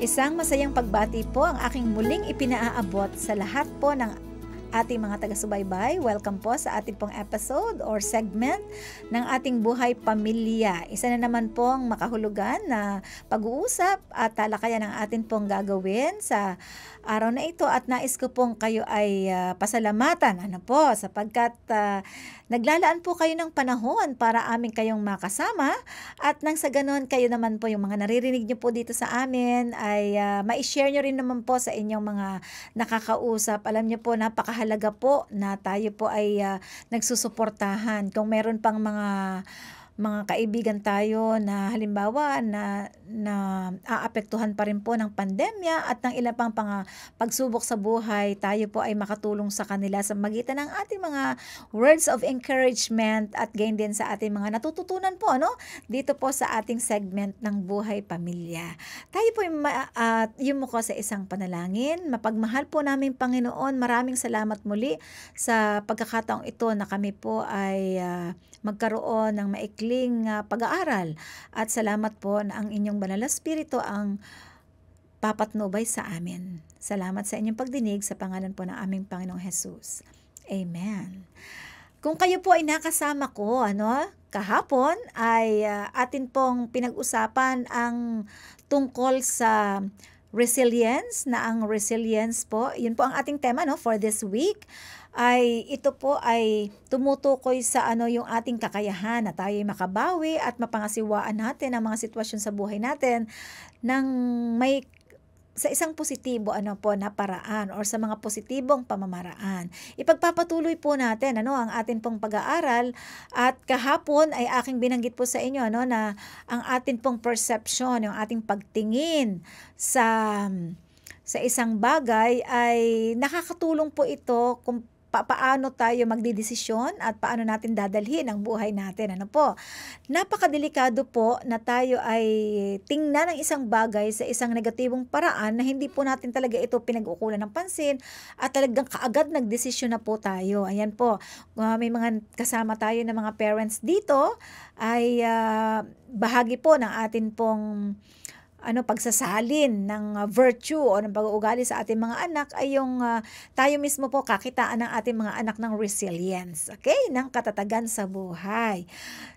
Isang masayang pagbati po ang aking muling ipinaaabot sa lahat po ng ating mga taga-subaybay. Welcome po sa ating pong episode or segment ng ating buhay pamilya. Isa na naman pong makahulugan na pag-uusap at talakayan ng atin pong gagawin sa araw na ito, at nais ko pong kayo ay pasalamatan sapagkat naglalaan po kayo ng panahon para amin kayong makasama, at nang sa ganon kayo naman po, yung mga naririnig nyo po dito sa amin ay ma-share nyo rin naman po sa inyong mga nakakausap. Alam nyo po, napakahalaga po na tayo po ay nagsusuportahan. Kung meron pang mga kaibigan tayo na halimbawa na aapektuhan pa rin po ng pandemya at ng ilang pang pagsubok sa buhay, tayo po ay makatulong sa kanila sa magitan ng ating mga words of encouragement at gain din sa ating mga natututunan po dito po sa ating segment ng buhay pamilya. Tayo po yumuko sa isang panalangin. Mapagmahal po namin Panginoon, maraming salamat muli sa pagkakataong ito na kami po ay magkaroon ng maikling pag-aaral, at salamat po na ang inyong banal na espiritu ang papatnubay sa amin. Salamat sa inyong pagdinig sa pangalan po ng aming Panginoong Jesus. Amen. Kung kayo po ay nakasama ko, kahapon ay atin pong pinag-usapan ang tungkol sa resilience, na ang resilience po, yun po ang ating tema for this week. Ito po ay tumutukoy sa yung ating kakayahan na tayo ay makabawi at mapangasiwaan natin ang mga sitwasyon sa buhay natin ng sa isang positibo na paraan, or sa mga positibong pamamaraan. Ipagpapatuloy po natin ang atin pong pag-aaral, at kahapon ay aking binanggit po sa inyo na ang atin pong perception, yung ating pagtingin sa isang bagay ay nakakatulong po ito kung paano tayo magdidesisyon at paano natin dadalhin ang buhay natin. Napakadelikado po na tayo ay tingnan ang isang bagay sa isang negatibong paraan na hindi po natin talaga ito pinag-ukulan ng pansin, at talagang kaagad nagdesisyon na po tayo. Ayan po, may mga kasama tayo na mga parents dito ay bahagi po ng atin pong pagsasalin ng virtue o ng pag-uugali sa ating mga anak ay yung tayo mismo po kakitaan ng ating mga anak ng resilience, ng katatagan sa buhay.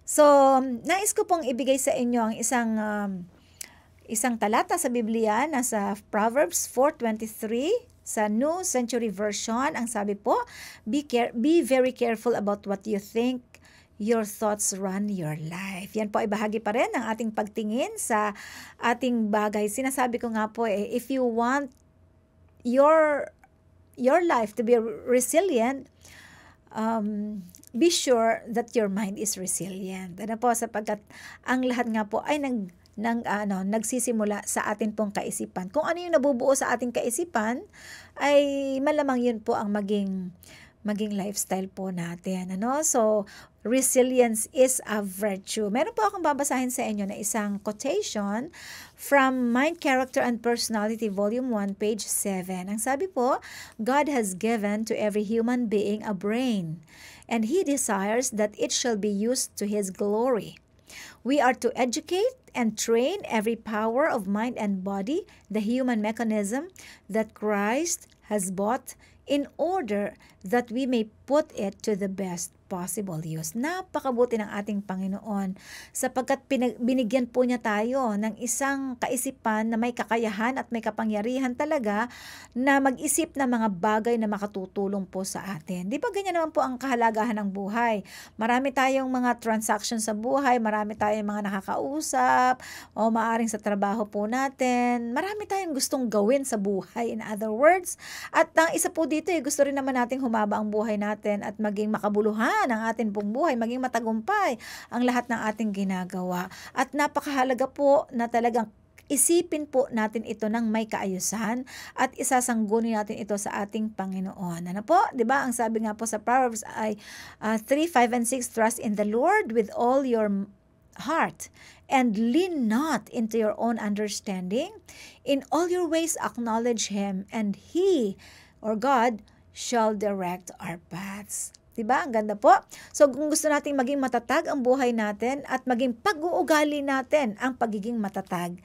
So, nais ko pong ibigay sa inyo ang isang talata sa Biblia na sa Proverbs 4:23 sa New Century Version. Ang sabi po, be very careful about what you think. Your thoughts run your life. Yan po ay bahagi pa rin ng ating pagtingin sa ating bagay. Sinasabi ko nga po, if you want your life to be resilient, be sure that your mind is resilient. Sapagkat ang lahat nga po ay nagsisimula sa atin pong kaisipan. Kung ano yung nabubuo sa ating kaisipan, ay malamang yun po ang maging lifestyle po natin. So, resilience is a virtue. Meron po akong babasahin sa inyo na isang quotation from Mind, Character, and Personality, Volume 1, page 7. Ang sabi po, God has given to every human being a brain, and He desires that it shall be used to His glory. We are to educate and train every power of mind and body, the human mechanism that Christ has bought, in order that we may put it to the best possible use. Napakabuti ng ating Panginoon, sapagkat binigyan po niya tayo ng isang kaisipan na may kakayahan at may kapangyarihan talaga na mag-isip ng mga bagay na makatutulong po sa atin. Di ba ganyan naman po ang kahalagahan ng buhay? Marami tayong mga transactions sa buhay, marami tayong mga nakakausap, o maaring sa trabaho po natin, marami tayong gustong gawin sa buhay, in other words. At ang isa po dito, gusto rin naman nating humaba ang buhay natin at maging makabuluhan ang ating pong buhay, maging matagumpay ang lahat ng ating ginagawa. At napakahalaga po na talagang isipin po natin ito ng may kaayusan at isasangguni natin ito sa ating Panginoon. Di ba? Ang sabi nga po sa Proverbs ay 3, 5, and 6, trust in the Lord with all your heart and lean not into your own understanding. In all your ways acknowledge Him, and He, or God, shall direct our paths. Diba? Ang ganda po. So, kung gusto nating maging matatag ang buhay natin at maging pag-uugali natin ang pagiging matatag,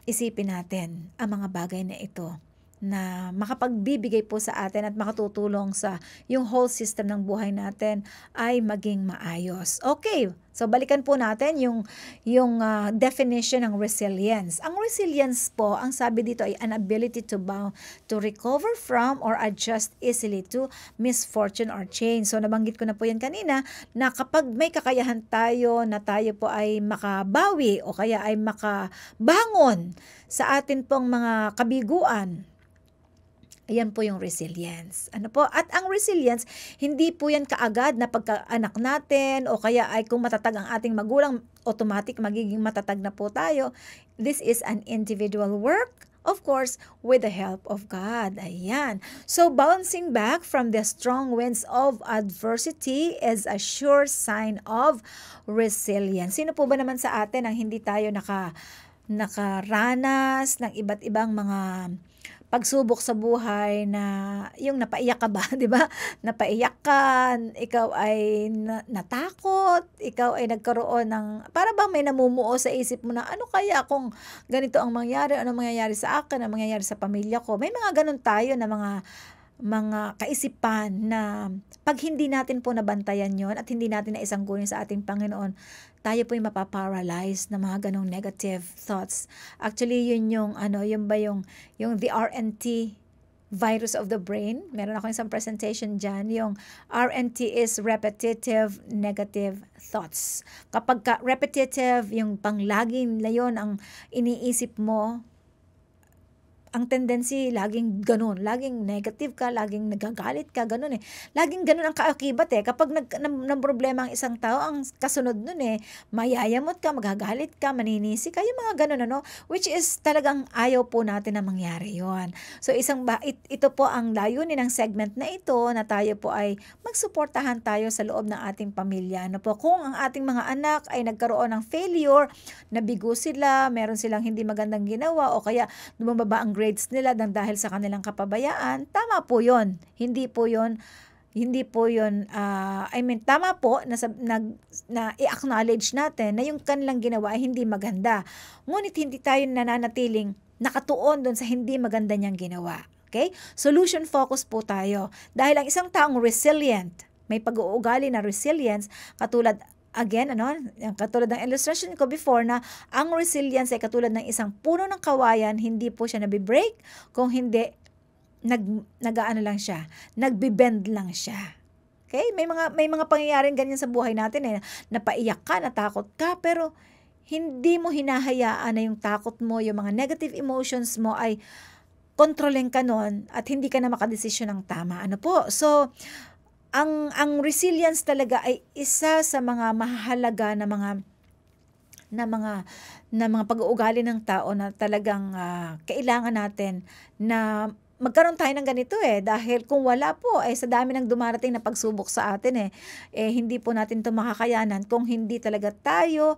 isipin natin ang mga bagay na ito na makapagbibigay po sa atin at makatutulong sa yung whole system ng buhay natin ay maging maayos. Okay, so balikan po natin yung definition ng resilience. Ang resilience po, ang sabi dito ay an ability to recover from or adjust easily to misfortune or change. So nabanggit ko na po yan kanina na kapag may kakayahan tayo na tayo po ay makabawi o kaya ay makabangon sa atin pong mga kabiguan, ayan po yung resilience. Ano po? At ang resilience, hindi po yan kaagad na pagkaanak natin o kaya ay kung matatag ang ating magulang, automatic magiging matatag na po tayo. This is an individual work, of course, with the help of God. Ayan. So, bouncing back from the strong winds of adversity is a sure sign of resilience. Sino po ba naman sa atin ang hindi tayo nakaranas ng iba't ibang mga pagsubok sa buhay na yung napaiyak ka ba, 'di ba? Napaiyak ka, ikaw ay natakot, ikaw ay nagkaroon ng para bang may namumuo sa isip mo na ano kaya kung ganito ang mangyari, ano mangyayari sa akin, ano mangyayari sa pamilya ko. May mga ganun tayo na mga kaisipan na pag hindi natin po nabantayan yon at hindi natin naisanggunin sa ating Panginoon, tayo po yung mapaparalyze na mga ganong negative thoughts. Actually, yun yung the RNT virus of the brain. Meron ako isang presentation dyan. Yung RNT is repetitive negative thoughts. Kapag repetitive, yung panglaging na yun ang iniisip mo, ang tendency, laging ganun. Laging negative ka, laging nagagalit ka, ganun eh. Laging ganun ang kaakibat eh. Kapag ng problema ang isang tao, ang kasunod nun eh, mayayamot ka, magagalit ka, maninisi ka, yung mga ganun ano, which is talagang ayaw po natin na mangyari yon. So ito po ang layunin ng segment na ito, na tayo po ay magsuportahan tayo sa loob ng ating pamilya. Ano po, kung ang ating mga anak ay nagkaroon ng failure, nabigo sila, meron silang hindi magandang ginawa, o kaya bumababa ang grades nila dahil sa kanilang kapabayaan, tama po yun. Hindi po yun, tama po na i-acknowledge natin na yung kanilang ginawa ay hindi maganda. Ngunit hindi tayo nananatiling nakatuon doon sa hindi maganda niyang ginawa. Okay? Solution focus po tayo. Dahil ang isang taong resilient, may pag-uugali na resilience, katulad again, katulad ng illustration ko before na ang resilience ay katulad ng isang puno ng kawayan, hindi po siya nabibreak, kung hindi, lang siya, nagbibend lang siya. Okay? May mga pangyayaring ganyan sa buhay natin eh, napaiyak ka, natakot ka, pero hindi mo hinahayaan na yung takot mo, yung mga negative emotions mo ay kontrolin ka nun at hindi ka na makadesisyon ng tama. Ano po? So, ang resilience talaga ay isa sa mga mahalaga na mga pag-uugali ng tao na talagang kailangan natin na magkaroon tayo ng ganito eh, dahil kung wala po sa dami ng dumarating na pagsubok sa atin hindi po natin ito makakayanan kung hindi talaga tayo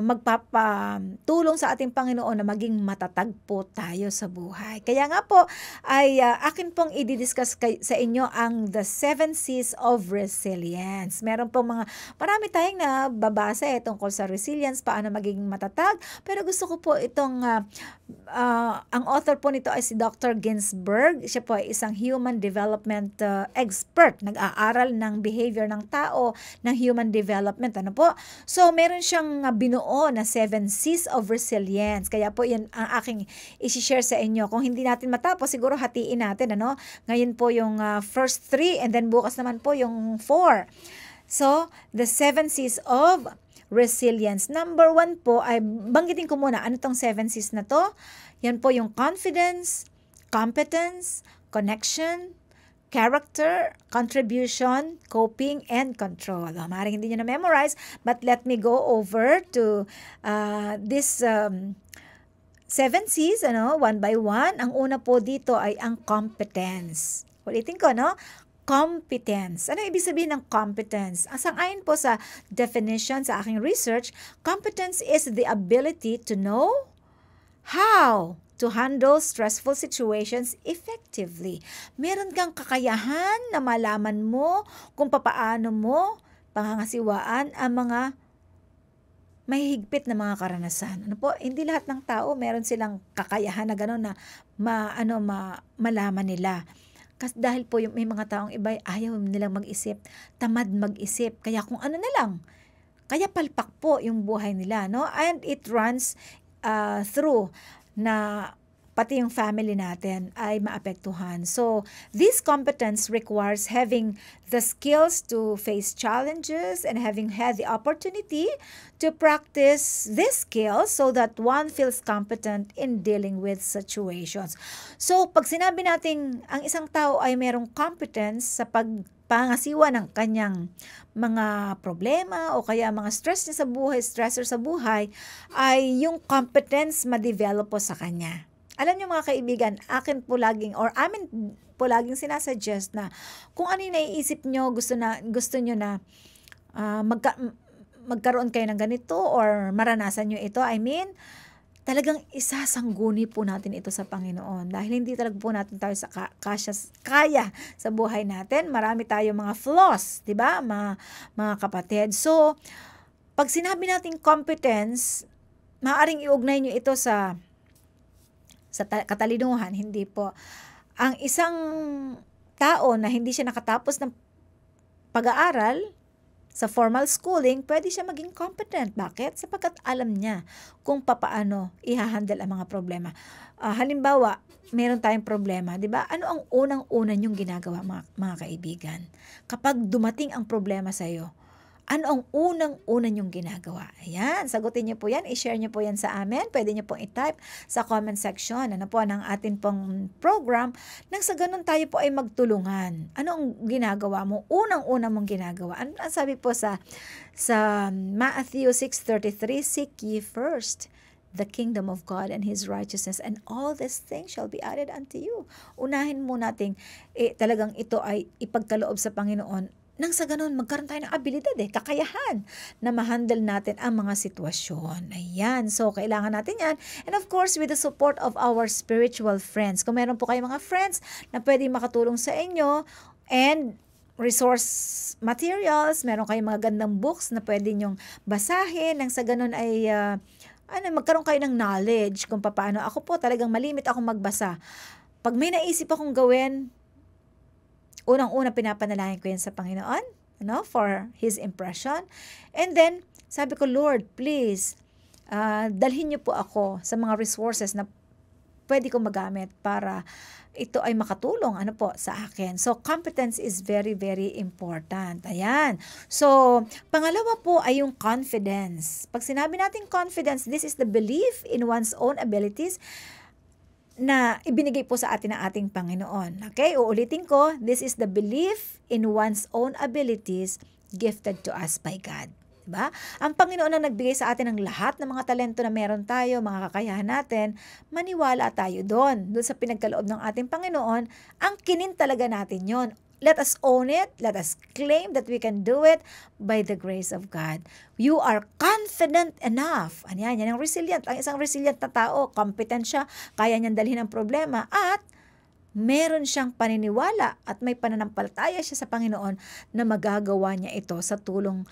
magpapatulong sa ating Panginoon na maging matatag po tayo sa buhay. Kaya nga po ay akin pong i-discuss sa inyo ang the 7 C's of Resilience. Meron pong marami tayong nababasa tungkol sa resilience, paano maging matatag, pero gusto ko po itong ang author po nito ay si Dr. Ginsberg. Siya po ay isang human development expert. Nag-aaral ng behavior ng tao, ng human development. Ano po? So, meron siyang binuo na 7 C's of Resilience. Kaya po, yan ang aking isi-share sa inyo. Kung hindi natin matapos, siguro hatiin natin. Ngayon po yung first 3 and then bukas naman po yung 4. So, the 7 C's of Resilience. Number 1 po ay, banggitin ko muna, ano tong 7 C's na to? Yan po yung confidence, competence, connection, character, contribution, coping, and control. Maaaring hindi nyo na-memorize, but let me go over to this 7 C's, one by one. Ang una po dito ay ang competence. Ulitin ko, competence. Ano ibig sabihin ng competence? Ayon po sa definition sa aking research, competence is the ability to know how to handle stressful situations effectively. Meron kang kakayahan na malaman mo kung papaano mo pangangasiwaan ang mga may higpit na mga karanasan. Ano po, hindi lahat ng tao meron silang kakayahan na gano'n na malaman nila. Kasi dahil po may mga taong iba ayaw nilang mag-isip, tamad mag-isip. Kaya kung ano na lang, kaya palpak po yung buhay nila, no? And it runs through na pati yung family natin ay maapektuhan. So, this competence requires having the skills to face challenges and having had the opportunity to practice these skills so that one feels competent in dealing with situations. So, pag sinabi nating ang isang tao ay merong competence sa pangasiwa ng kanyang mga problema o kaya mga stressor sa buhay, ay yung competence ma-develop po sa kanya. Alam niyo mga kaibigan, amin po laging sinasuggest na kung ano yung naiisip nyo, gusto nyo na magkaroon kayo ng ganito or maranasan nyo ito, talagang isasangguni po natin ito sa Panginoon dahil hindi talaga po natin tayo kaya sa buhay natin. Marami tayo mga flaws, di ba, mga kapatid. So, pag sinabi natin competence, maaaring iugnay nyo ito sa katalinuhan, hindi po. Ang isang tao na hindi siya nakatapos ng pag-aaral sa formal schooling, pwede siya maging competent. Bakit? Sapagkat alam niya kung papaano i-handle ang mga problema. Halimbawa, meron tayong problema, di ba? Ano ang unang-una niyong ginagawa, mga kaibigan? Kapag dumating ang problema sa iyo, ano ang unang-una niyong ginagawa? Ayan, sagutin niyo po yan, i-share niyo po yan sa amin. Pwede niyo pong i-type sa comment section, ng atin pong program, nang sa ganun tayo po ay magtulungan. Ano ang ginagawa mo? Unang-una mong ginagawa. Ano ang sabi po sa Matthew 6:33, seek ye first the kingdom of God and His righteousness, and all these things shall be added unto you. Unahin mo nating talagang ito ay ipagkaloob sa Panginoon. Nang sa ganun, magkaroon tayo ng abilidad, kakayahan na ma-handle natin ang mga sitwasyon. Ayan, so kailangan natin yan. And of course, with the support of our spiritual friends. Kung meron po kayo mga friends na pwede makatulong sa inyo and resource materials, meron kayong mga gandang books na pwede nyong basahin. Nang sa ganun ay magkaroon kayo ng knowledge kung paano. Ako po talagang malimit akong magbasa. Pag may naisip akong gawin, unang-una pinapanalangin ko yan sa Panginoon, for His impression. And then, sabi ko, Lord, please, dalhin niyo po ako sa mga resources na pwede kong magamit para ito ay makatulong sa akin. So, competence is very, very important. Ayan. So, pangalawa po ay yung confidence. Pag sinabi natin confidence, this is the belief in one's own abilities na ibinigay po sa atin ng ating Panginoon. Okay? Uulitin ko, this is the belief in one's own abilities gifted to us by God. Diba? Ang Panginoon ang nagbigay sa atin ng lahat ng mga talento na meron tayo, mga kakayahan natin, maniwala tayo doon sa pinagkaloob ng ating Panginoon, ang kinin talaga natin yon. Let us own it. Let us claim that we can do it by the grace of God. You are confident enough. Yan ang resilient. Ang isang resilient na tao, competent siya, kaya niyang dalhin ang problema, at meron siyang paniniwala at may pananampalataya siya sa Panginoon na magagawa niya ito sa tulong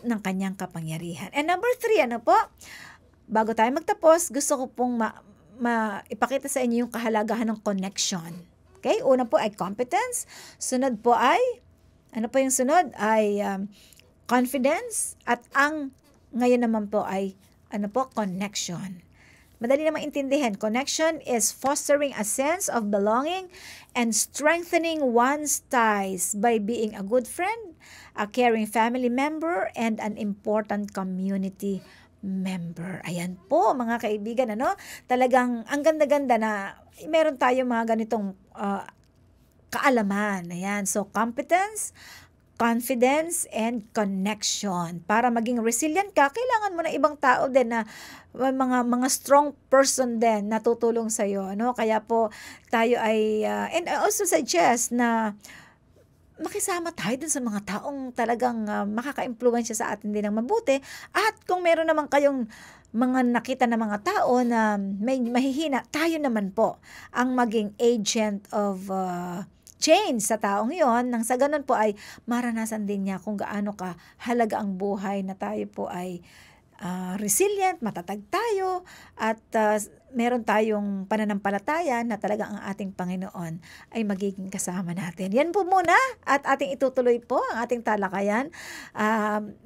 ng kanyang kapangyarihan. And number 3, bago tayo magtapos, gusto ko pong ipakita sa inyo yung kahalagahan ng connection. Okay, una po ay competence. Sunod po ay, yung sunod? Ay confidence. At ang ngayon naman po ay, connection. Madali na maintindihan. Connection is fostering a sense of belonging and strengthening one's ties by being a good friend, a caring family member, and an important community member. Ayan po, mga kaibigan, talagang ang ganda-ganda na meron tayo mga ganitong kaalaman. Ayan, so competence, confidence, and connection. Para maging resilient ka, kailangan mo na ibang tao din na mga strong person din na tutulong sa iyo, Kaya po tayo ay and I also suggest na makisama tayo dun sa mga taong talagang makaka-impluwensya sa atin din ng mabuti. At kung meron naman kayong mga nakita na mga tao na may mahihina, tayo naman po ang maging agent of change sa taong yon. Nang sa ganun po ay maranasan din niya kung gaano ka halaga ang buhay na tayo po ay resilient, matatag tayo, at meron tayong pananampalataya na talaga ang ating Panginoon ay magiging kasama natin. Yan po muna, at ating itutuloy po ang ating talakayan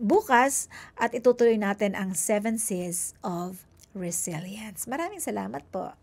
bukas, at itutuloy natin ang 7 C's of Resilience. Maraming salamat po.